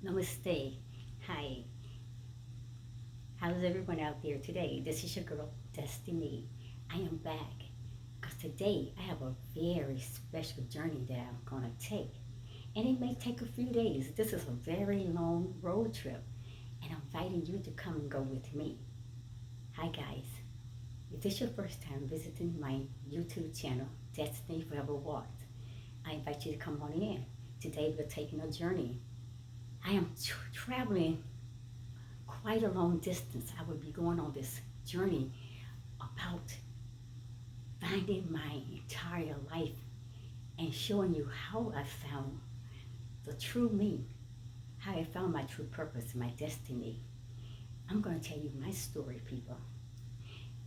Namaste. Hi. How's everyone out there today? This is your girl, Destiny. I am back because today I have a very special journey that I'm going to take. And it may take a few days. This is a very long road trip. And I'm inviting you to come and go with me. Hi, guys. If this is your first time visiting my YouTube channel, Destiny Forever Walked, I invite you to come on in. Today we're taking a journey. I am traveling quite a long distance. I will be going on this journey about finding my entire life and showing you how I found the true me, how I found my true purpose, my destiny. I'm going to tell you my story, people.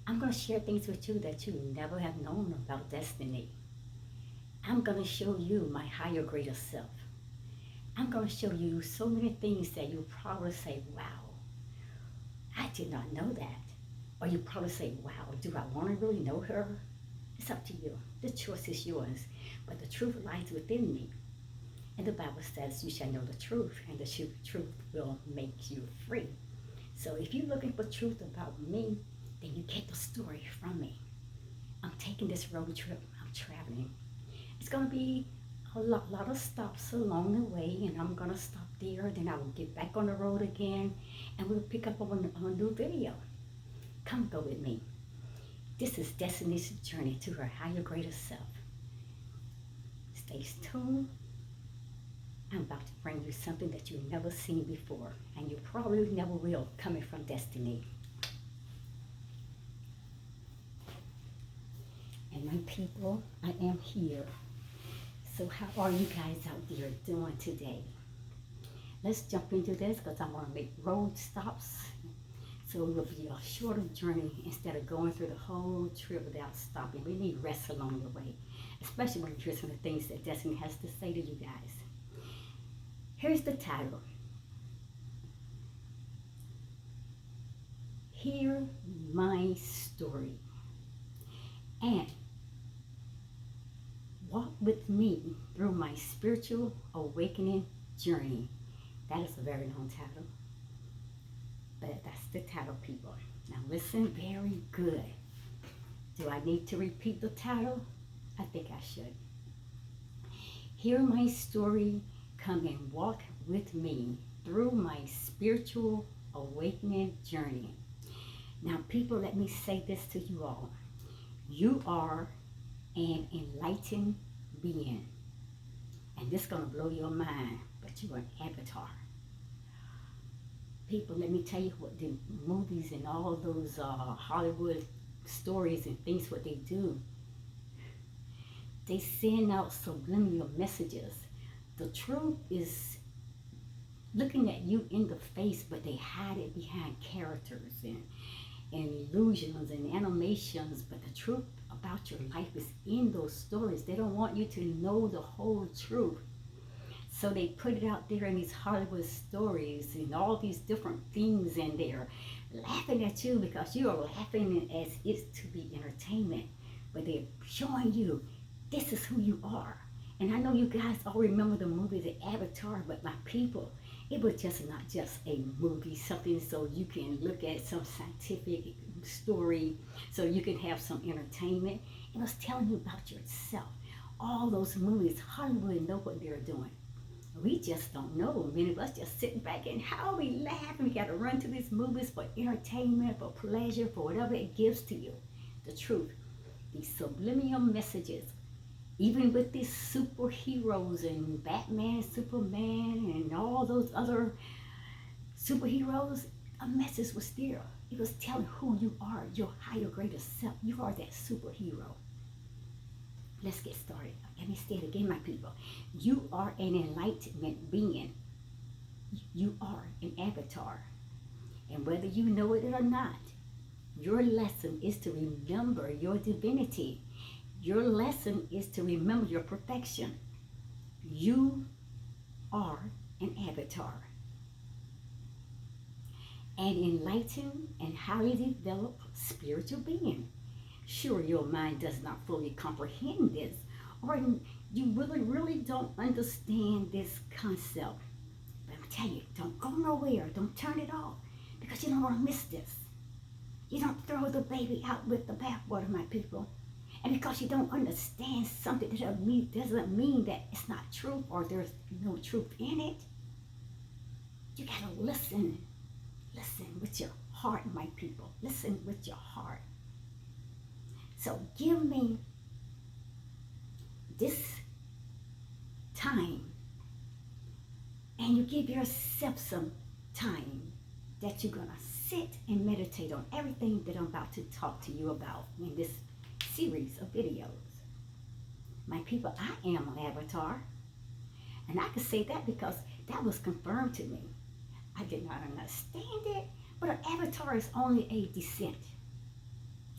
I'm going to share things with you that you never have known about destiny. I'm going to show you my higher, greater self. I'm going to show you so many things that you'll probably say, wow, I did not know that. Or you probably say, wow, do I want to really know her? It's up to you. The choice is yours. But the truth lies within me. And the Bible says you shall know the truth, and the truth will make you free. So if you're looking for truth about me, then you get the story from me. I'm taking this road trip. I'm traveling. It's going to be a lot of stops along the way, and I'm going to stop there. Then I will get back on the road again, and we'll pick up on a new video. Come go with me. This is Destiny's journey to her higher, greater self. Stay tuned. I'm about to bring you something that you've never seen before, and you probably never will, coming from Destiny. And my people, I am here. So how are you guys out there doing today? Let's jump into this because I want to make road stops. So it will be a shorter journey instead of going through the whole trip without stopping. We need rest along the way, especially when you hear some of the things that Destiny has to say to you guys. Here's the title. Hear my story and walk with me through my spiritual awakening journey. That is a very long title, but that's the title, people. Now listen very good. Do I need to repeat the title? I think I should. Hear my story, come and walk with me through my spiritual awakening journey. Now, people, let me say this to you all. You are an enlightened being. And this is going to blow your mind, but you're an avatar. People, let me tell you what the movies and all those Hollywood stories and things, what they do. They send out subliminal messages. The truth is looking at you in the face, but they hide it behind characters and illusions and animations. But the truth about your life is in those stories. They don't want you to know the whole truth. So they put it out there in these Hollywood stories and all these different things, and they're laughing at you because you are laughing as it's to be entertainment. But they're showing you this is who you are. And I know you guys all remember the movie The Avatar, but my people, it was just not just a movie, something so you can look at some scientific story, so you can have some entertainment. It was telling you about yourself. All those movies, Hollywood know what they're doing. We just don't know. Many of us just sitting back and how we laugh. We got to run to these movies for entertainment, for pleasure, for whatever it gives to you. The truth, these subliminal messages, even with these superheroes and Batman, Superman, and all those other superheroes, a message was there. It was telling who you are, your higher, greater self. You are that superhero. Let's get started. Let me say it again, my people. You are an enlightenment being. You are an avatar. And whether you know it or not, your lesson is to remember your divinity. Your lesson is to remember your perfection. You are an avatar. An enlightened and highly developed spiritual being. Sure, your mind does not fully comprehend this, or you really don't understand this concept. But I'm tell you, don't go nowhere. Don't turn it off because you don't want to miss this. You don't throw the baby out with the bathwater, my people. And because you don't understand something, that doesn't mean that it's not true or there's no truth in it. You got to listen. Listen with your heart, my people. Listen with your heart. So give me this time, and you give yourself some time that you're going to sit and meditate on everything that I'm about to talk to you about in this series of videos. My people, I am an avatar, and I can say that because that was confirmed to me. I did not understand it, but an avatar is only a descent.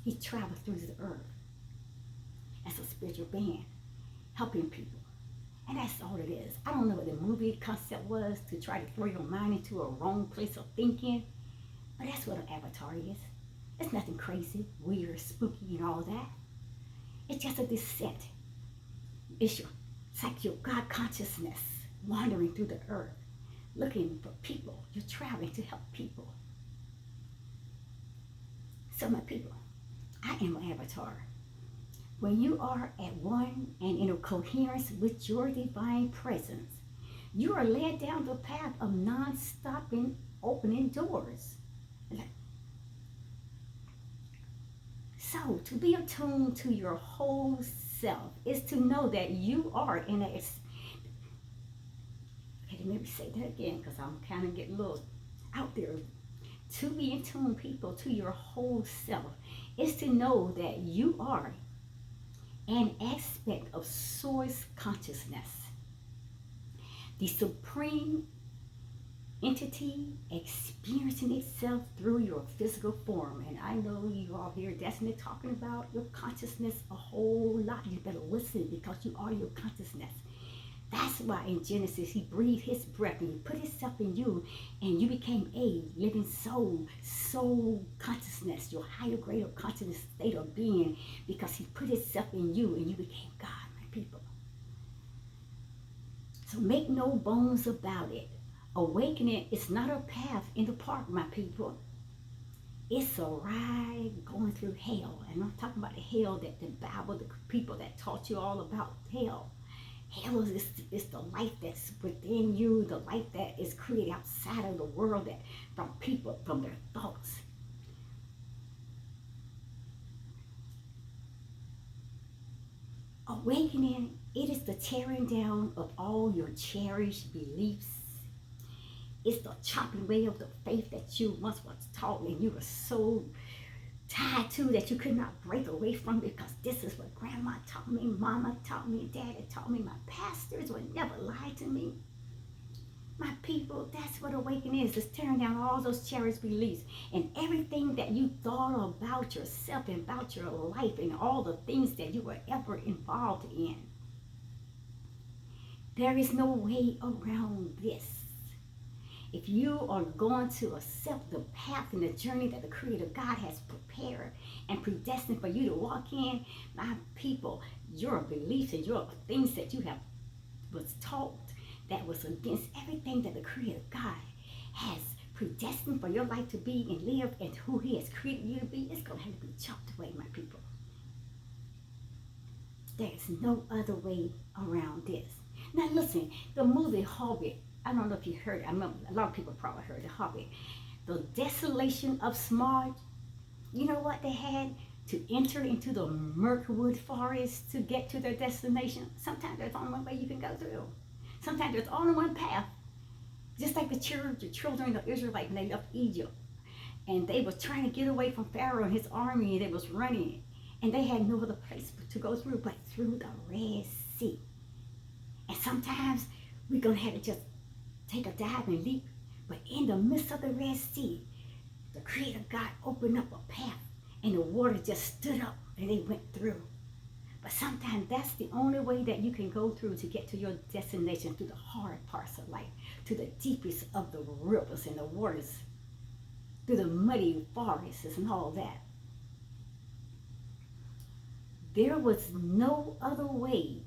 He traveled through the earth as a spiritual being, helping people. And that's all it is. I don't know what the movie concept was to try to throw your mind into a wrong place of thinking, but that's what an avatar is. It's nothing crazy, weird, spooky, and all that. It's just a descent. It's like your God consciousness wandering through the earth, looking for people. You're traveling to help people. So my people, I am an avatar. When you are at one and in a coherence with your divine presence, you are led down the path of non-stopping opening doors. So to be attuned to your whole self is to know that you are in a, okay, let me say that again because I'm kind of getting a little out there. To be in tune, people, to your whole self is to know that you are an aspect of source consciousness, the supreme entity experiencing itself through your physical form. And I know you all hear Destiny talking about your consciousness a whole lot. You better listen because you are your consciousness. That's why in Genesis, he breathed his breath and he put himself in you and you became a living soul consciousness, your higher grade of consciousness state of being, because he put himself in you and you became God, my people. So make no bones about it. Awakening is not a path in the park, my people. It's a ride going through hell. And I'm talking about the hell that the Bible, the people that taught you all about hell. Hell is the life that's within you, the life that is created outside of the world, that from people, from their thoughts. Awakening, it is the tearing down of all your cherished beliefs. It's the chopping away of the faith that you once was taught and you were so tied to that you could not break away from, because this is what grandma taught me, mama taught me, daddy taught me, my pastors would never lie to me. My people, that's what awakening is. It's tearing down all those cherished beliefs and everything that you thought about yourself and about your life and all the things that you were ever involved in. There is no way around this. If you are going to accept the path and the journey that the Creator God has prepared and predestined for you to walk in, my people, your beliefs and your things that you have was taught that was against everything that the Creator God has predestined for your life to be and live and who He has created you to be, it's going to have to be chopped away, my people. There's no other way around this. Now listen, the movie Hobbit, I don't know if you heard it. I remember a lot of people probably heard The Hobbit. The desolation of Smaug. You know what they had to enter into the Mirkwood forest to get to their destination? Sometimes there's only one way you can go through. Sometimes there's only one path. Just like the children of Israel, when they left Egypt. And they were trying to get away from Pharaoh and his army, and they was running. And they had no other place to go through but through the Red Sea. And sometimes we're going to have to just take a dive and leap. But in the midst of the Red Sea, the Creator God opened up a path and the water just stood up and they went through. But sometimes that's the only way that you can go through to get to your destination, through the hard parts of life, to the deepest of the rivers and the waters, through the muddy forests and all that. There was no other way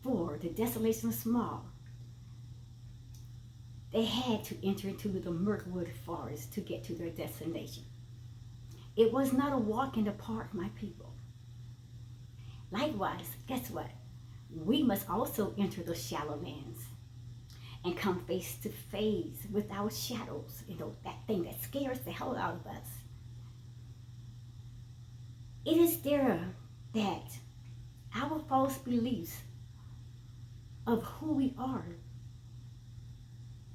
for the desolation of Smaug They had to enter into the Mirkwood forest to get to their destination. It was not a walk in the park, my people. Likewise, guess what? We must also enter the shallow lands and come face to face with our shadows, that thing that scares the hell out of us. It is there that our false beliefs of who we are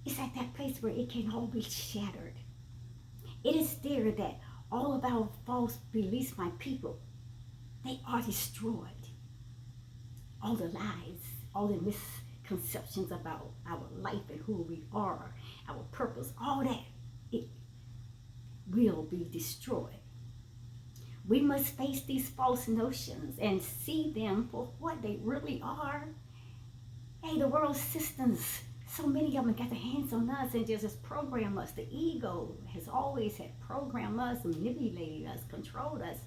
is at that place where it can all be shattered. It is there that all of our false beliefs, my people, they are destroyed. All the lies, all the misconceptions about our life and who we are, our purpose, all that, it will be destroyed. We must face these false notions and see them for what they really are. Hey, the world systems, so many of them got their hands on us and just program us. The ego has always had programmed us, manipulated us, controlled us,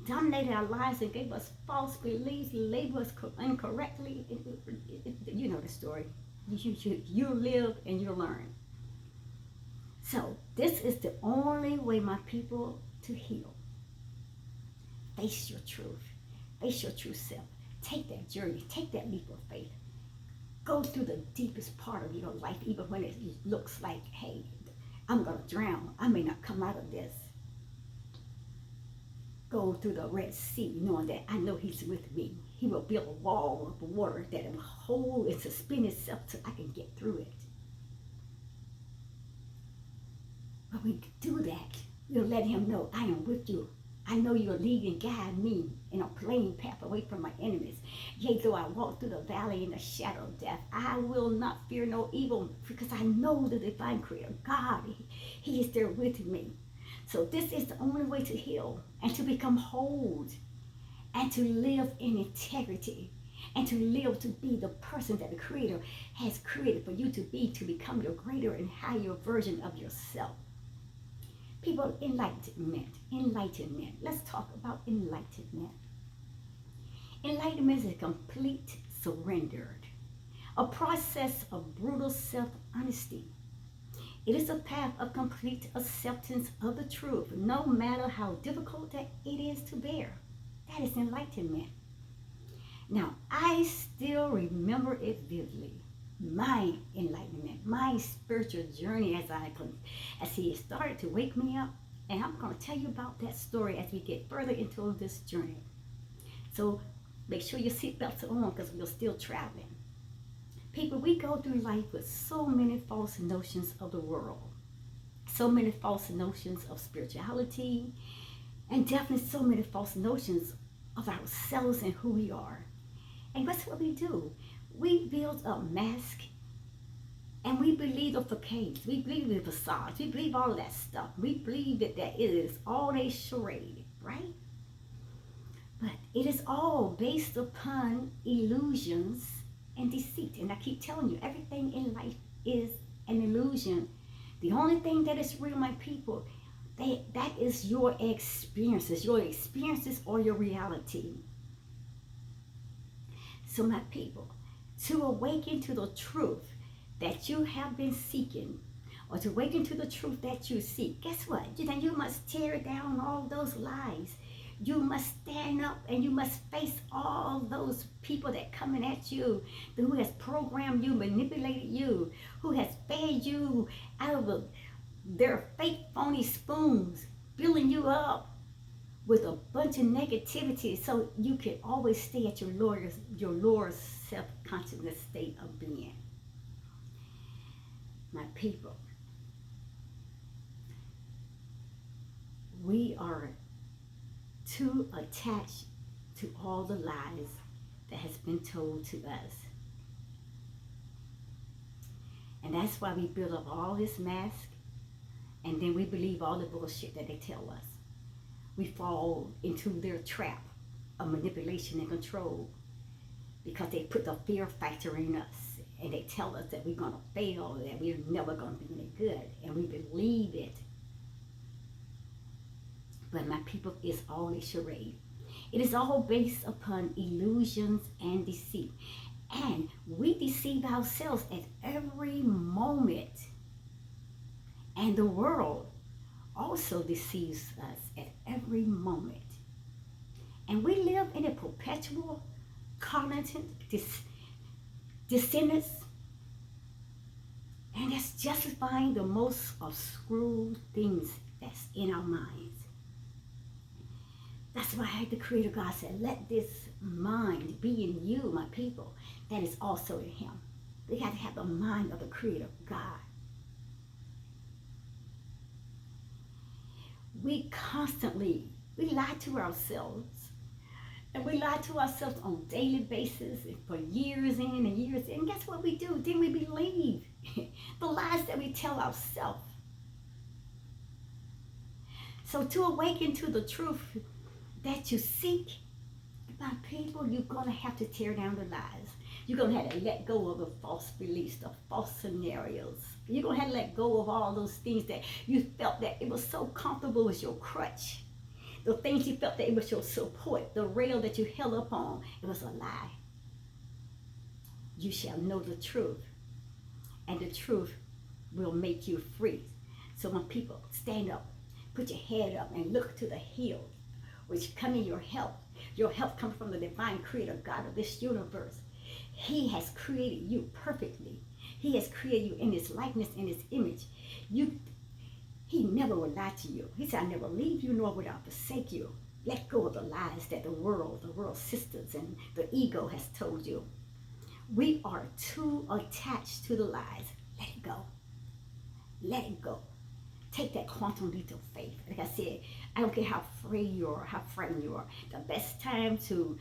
dominated our lives, and gave us false beliefs, labeled us incorrectly. You know the story. You live and you learn. So this is the only way, my people, to heal. Face your truth. Face your true self. Take that journey. Take that leap of faith. Go through the deepest part of your life, even when it looks like, hey, I'm going to drown. I may not come out of this. Go through the Red Sea, knowing that I know He's with me. He will build a wall of water that will hold and suspend itself till I can get through it. When we do that, we'll let Him know, I am with you. I know you'll lead and guide me in a plain path away from my enemies. Yea, though I walk through the valley in the shadow of death, I will not fear no evil, because I know the divine Creator, God, He is there with me. So this is the only way to heal and to become whole and to live in integrity and to live to be the person that the Creator has created for you to be, to become your greater and higher version of yourself. People, enlightenment. Let's talk about enlightenment. Enlightenment is a complete surrender, a process of brutal self-honesty. It is a path of complete acceptance of the truth, no matter how difficult that it is to bear. That is enlightenment. Now, I still remember it vividly. My enlightenment, my spiritual journey as He started to wake me up. And I'm going to tell you about that story as we get further into this journey. So make sure your seatbelts are on, because we're still traveling. People, we go through life with so many false notions of the world, so many false notions of spirituality, and definitely so many false notions of ourselves and who we are. And that's what we do. We build a mask, and we believe the facades. We believe the facades. We believe all of that stuff. We believe that it is all a charade, right? But it is all based upon illusions and deceit. And I keep telling you, everything in life is an illusion. The only thing that is real, my people, that is your experiences. Your experiences or your reality. So my people, to awaken to the truth that you have been seeking, or to awaken to the truth that you seek, guess what? Then you must tear down all those lies. You must stand up and you must face all those people that coming at you, who has programmed you, manipulated you, who has fed you out of their fake phony spoons, filling you up with a bunch of negativity, so you can always stay at your lower self-consciousness state of being. My people, we are too attached to all the lies that has been told to us. And that's why we build up all this mask, and then we believe all the bullshit that they tell us. We fall into their trap of manipulation and control, because they put the fear factor in us, and they tell us that we're going to fail, that we're never going to be any good, and we believe it. But my people, it's all a charade. It is all based upon illusions and deceit. And we deceive ourselves at every moment. And the world also deceives us at every moment. And we live in a perpetual cognitive dissonance, and that's justifying the most obscure things that's in our minds. That's why the Creator God said, let this mind be in you, my people, that is also in Him. We got to have the mind of the Creator God. We lie to ourselves. And we lie to ourselves on a daily basis and for years in and years in. And guess what we do? Then we believe the lies that we tell ourselves. So to awaken to the truth that you seek, my people, you're going to have to tear down the lies. You're going to have to let go of the false beliefs, the false scenarios. You're going to have to let go of all those things that you felt that it was so comfortable as your crutch. The things you felt that it was your support, the rail that you held up on, it was a lie. You shall know the truth, and the truth will make you free. So my people, stand up, put your head up, and look to the hill, which come in your help. Your help comes from the divine Creator God of this universe. He has created you perfectly. He has created you in His likeness, in His image. He never will lie to you. He said, I never leave you nor will I forsake you. Let go of the lies that the world systems, and the ego has told you. We are too attached to the lies. Let it go. Let it go. Take that quantum leap of faith. Like I said, I don't care how afraid you are, how frightened you are. The best time to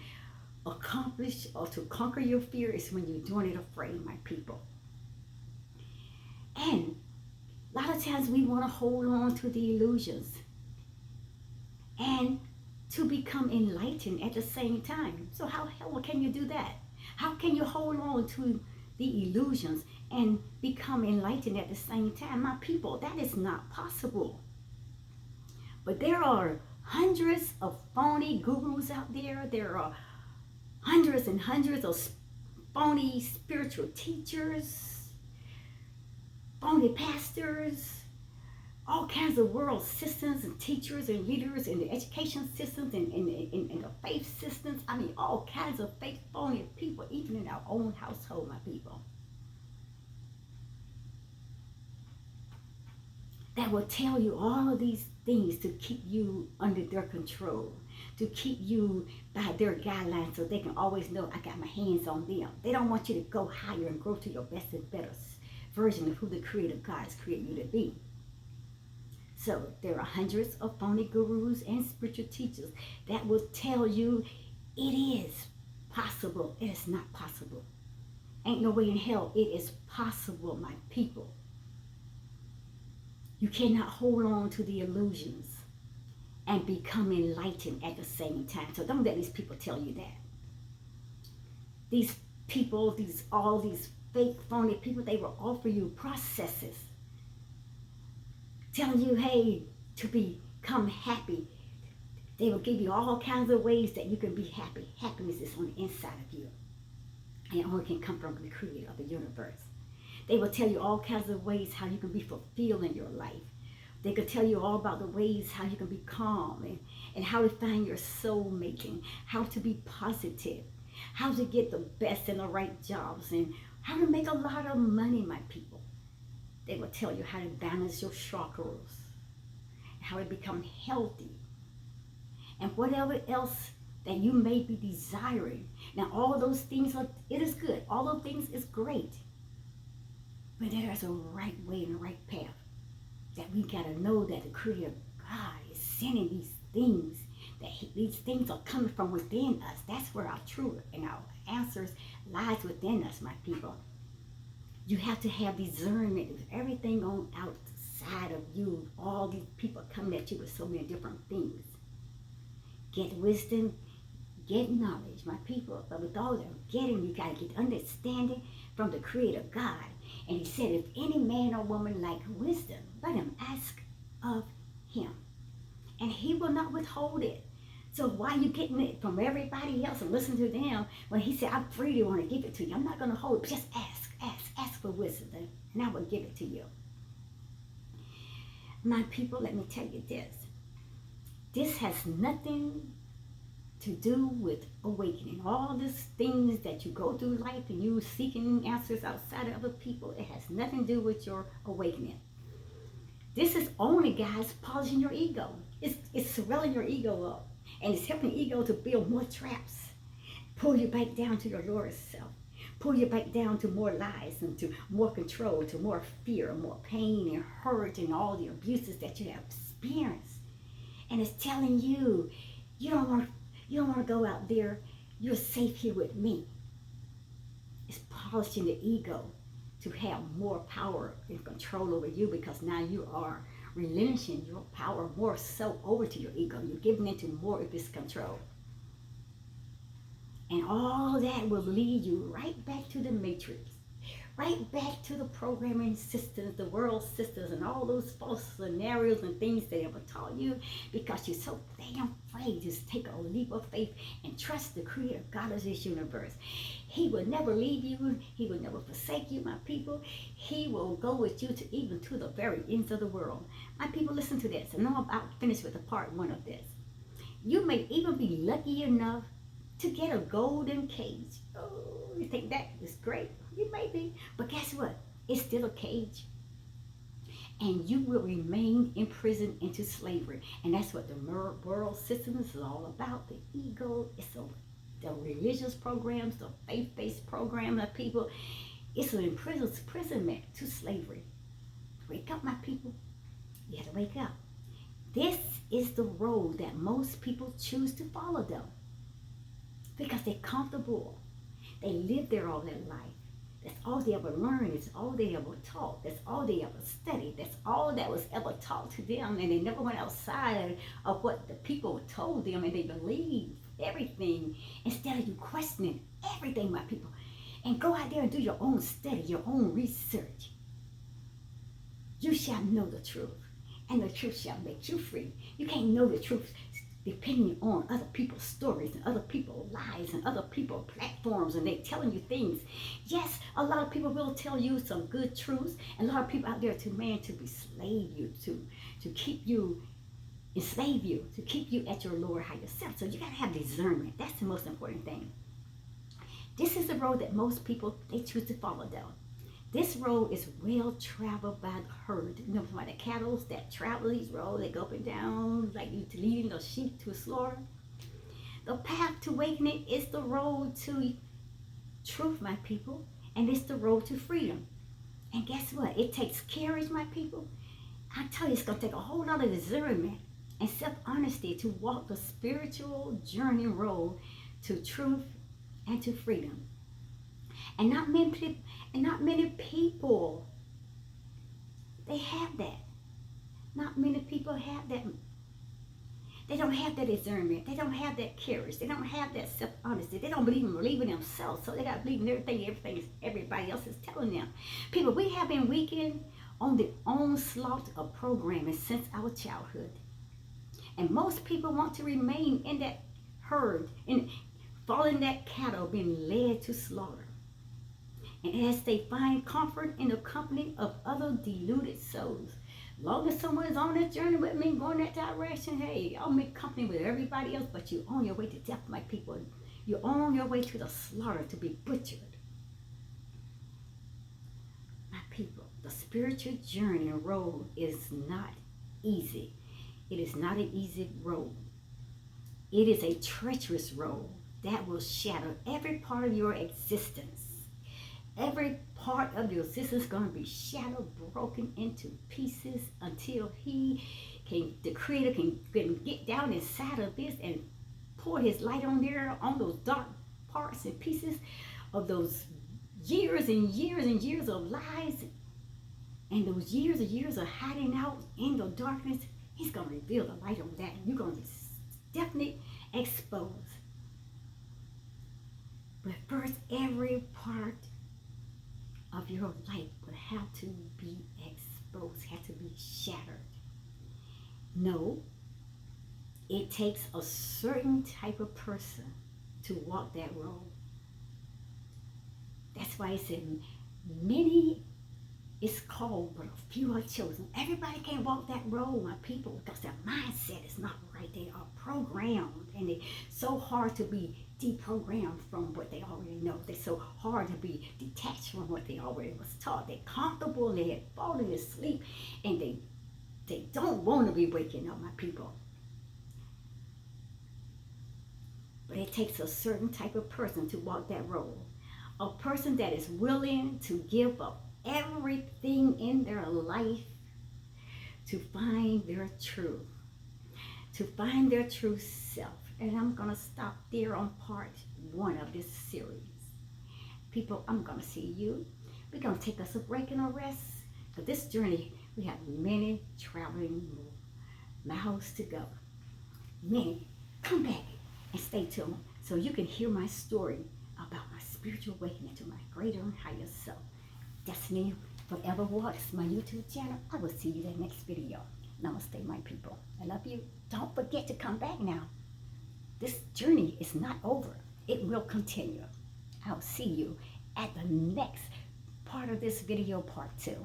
accomplish or to conquer your fear is when you're doing it afraid, my people. And a lot of times we want to hold on to the illusions and to become enlightened at the same time. So how can you do that? How can you hold on to the illusions and become enlightened at the same time? My people, that is not possible. But there are hundreds of phony gurus out there. There are hundreds and hundreds of phony spiritual teachers, phony pastors, all kinds of world systems and teachers and leaders in the education systems and in the faith systems. I mean, all kinds of fake, phony people, even in our own household, my people, that will tell you all of these things to keep you under their control, to keep you by their guidelines so they can always know I got my hands on them. They don't want you to go higher and grow to your best and better version of who the Creator God has created you to be. So there are hundreds of phony gurus and spiritual teachers that will tell you it is possible. It is not possible. Ain't no way in hell it is possible, my people. You cannot hold on to the illusions and become enlightened at the same time. So don't let these people tell you that. These people, all these fake, phony people, they will offer you processes telling you, hey, to become happy. They will give you all kinds of ways that you can be happy. Happiness is on the inside of you, and it only can come from the Creator of the universe. They will tell you all kinds of ways how you can be fulfilled in your life. They could tell you all about the ways how you can be calm and how to find your soulmate, and how to be positive, how to get the best and the right jobs, and how to make a lot of money, my people. They will tell you how to balance your chakras, how to become healthy, and whatever else that you may be desiring. Now, all those things, it is good. All those things is great. But there's a right way and a right path that we got to know that the Creator God is sending these things, that these things are coming from within us. That's where our truth and our answers lies within us, my people. You have to have discernment of everything on outside of you. All these people coming at you with so many different things. Get wisdom, get knowledge, my people. But with all that getting, you got to get understanding from the Creator God. And He said, if any man or woman lack wisdom, let him ask of Him, and He will not withhold it. So why are you getting it from everybody else and listen to them when he said, I freely want to give it to you. I'm not going to hold it. Just ask for wisdom, and I will give it to you. My people, let me tell you this. This has nothing to do with awakening. All these things that you go through life and you seeking answers outside of other people, it has nothing to do with your awakening. This is only, guys, polishing your ego. It's swelling your ego up. And it's helping ego to build more traps. Pull you back down to your lower self. Pull you back down to more lies and to more control, to more fear, more pain and hurt and all the abuses that you have experienced. And it's telling you, you don't want to go out there. You're safe here with me. It's polishing the ego to have more power and control over you, because now you are relinquishing your power more so over to your ego. You're giving into more of its control. And all that will lead you right back to the matrix, right back to the programming systems, the world systems, and all those false scenarios and things they ever taught you, because you're so damn afraid to take a leap of faith and trust the creator God of this universe. He will never leave you. He will never forsake you, my people. He will go with you to even to the very ends of the world. My people, listen to this. And I'm about to finish with the part one of this. You may even be lucky enough to get a golden cage. Oh, you think that is great? You may be. But guess what? It's still a cage. And you will remain imprisoned into slavery. And that's what the world system is all about. The ego, it's the religious programs, the faith-based program of people. It's an imprisonment to slavery. Wake up, my people. You have to wake up. This is the road that most people choose to follow, though, because they're comfortable. They live there all their life. That's all they ever learned. It's all they ever taught. That's all they ever studied. That's all that was ever taught to them. And they never went outside of what the people told them, and they believed everything instead of you questioning everything, my people. And go out there and do your own study, your own research. You shall know the truth, and the truth shall make you free. You can't know the truth depending on other people's stories and other people's lies and other people's platforms, and they're telling you things. Yes, a lot of people will tell you some good truths, and a lot of people out there to enslave you, to keep you, enslave you, to keep you at your lower higher self. So you gotta have discernment. That's the most important thing. This is the road that most people, they choose to follow, though. This road is well traveled by the herd. You know, by the cattle that travel these roads, they go up and down, like you leading the sheep to slaughter. The path to awakening is the road to truth, my people, and it's the road to freedom. And guess what? It takes courage, my people. I tell you, it's going to take a whole lot of discernment and self-honesty to walk the spiritual journey road to truth and to freedom. And not many people, they have that. Not many people have that. They don't have that discernment. They don't have that courage. They don't have that self-honesty. They don't believe in themselves. So they got to believe in everything everybody else is telling them. People, we have been weakened on the onslaught of programming since our childhood. And most people want to remain in that herd, and following that cattle being led to slaughter. And as they find comfort in the company of other deluded souls. Long as someone is on that journey with me, going that direction, hey, I'll make company with everybody else, but you're on your way to death, my people. You're on your way to the slaughter, to be butchered. My people, the spiritual journey and road is not easy. It is not an easy road. It is a treacherous road that will shatter every part of your existence. Every part of your existence is going to be shattered, broken into pieces until the Creator can get down inside of this and pour His light on there, on those dark parts and pieces of those years and years and years of lies and those years and years of hiding out in the darkness. He's going to reveal the light on that, and you're going to be definitely exposed. But first, every part of your life would have to be exposed, have to be shattered. No, It takes a certain type of person to walk that road. That's why it said many is called, but a few are chosen. Everybody can't walk that road, my people, because their mindset is not right. They are programmed, and it's so hard to be deprogrammed from what they already know. They're so hard to be detached from what they already was taught. They're comfortable, they had fallen asleep, and they don't want to be waking up, my people. But it takes a certain type of person to walk that road. A person that is willing to give up everything in their life to find their truth, to find their true self. And I'm going to stop there on part 1 of this series. People, I'm going to see you. We're going to take us a break and a rest. For this journey, we have many traveling miles to go. Many. Come back and stay tuned so you can hear my story about my spiritual awakening to my greater and higher self. Destiny Forever Walks, my YouTube channel. I will see you in the next video. Namaste, my people. I love you. Don't forget to come back now. This journey is not over. It will continue. I'll see you at the next part of this video, part 2.